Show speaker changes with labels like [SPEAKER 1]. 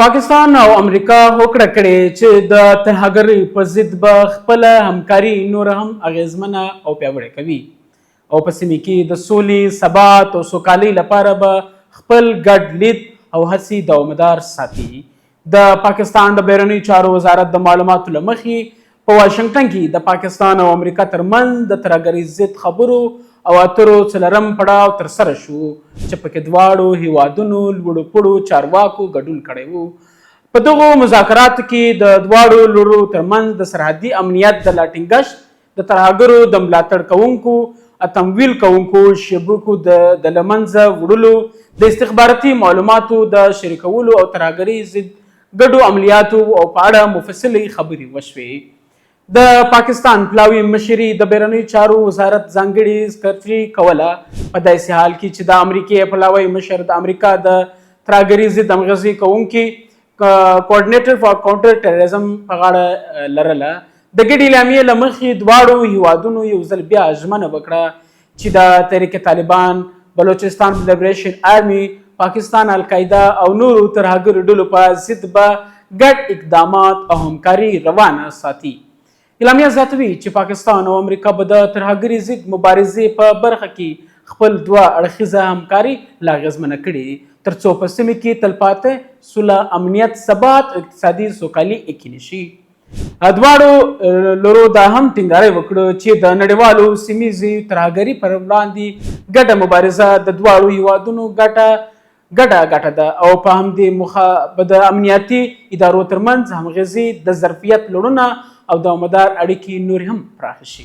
[SPEAKER 1] پاکستان او امریکا هوکړه کړې چې د ترهګرۍ په ضد به خپله همکاري نور هم اغیزمنه او پیاوړې کوي او په سیمه کې د سولې، ثبات او سوکالۍ لپاره به خپل ګډ لید او هڅې دوامدار ساتي. د پاکستان د بهرنیو چارو وزارت د معلوماتو له مخې په واشنګټن کې د پاکستان او امریکا ترمنځ د ترهګرۍ ضد خبرو او اترو څلورم پړاو ترسره شو چې پکې دواړو هیوادونو لوړو پوړو چارواکو ګډون کړی و. په دغو مذاکراتو کې د دواړو لورو ترمنځ د سرحدي امنیت د لا ټینګښت، د ترهګرو د ملاتړ کوونکو تمویل کوونکو شبکو د له منځه وړلو، د استخباراتي معلوماتو د شریکولو او ترهګرۍ ضد ګډو عملیاتو او په اړه مفصلې خبرې وشوې. د پاکستان پلاوي مشري د بهرنیو چارو وزارت ځانګړي سکرټري کوله په داسې حال کې چې د امریکې پلاوي مشر د امریکا د ترهګرۍ ضد همغږي کوونکي کوارډینیټر فار کاونټر ټیرریزم په غاړه لرله. د ګډې اعلامیې له مخې دواړو هیوادونو یو ځل بیا ژمنه وکړه چې د تحریک طالبان، بلوچستان لیبریشن آرمي، پاکستان القاعده او نورو ترهګرو ډلو په ضد به ګډ اقدامات او همکاري روانه ساتي. اعلامیه زیاتوي چې پاکستان او امریکا به د ترهګرۍ ضد مبارزې په برخه کې خپل دوه اړخیزه همکاري لا اغېزمنه کړي ترڅو په سیمه کې تلپاتې سوله، امنیت، ثبات او اقتصادي سوکالي یقیني شي. دواړو لورو دا هم ټینګاری وکړ چې د نړیوالو سیمهییزې ترهګرۍ پر وړاندې ګډه مبارزه د دواړو هیوادونو ګډه ده او په همدې موخه به د امنیتي ادارو ترمنځ همغږي، د ظرفیت لوړونه او دوامدار اړیکې نور هم پراخ شي.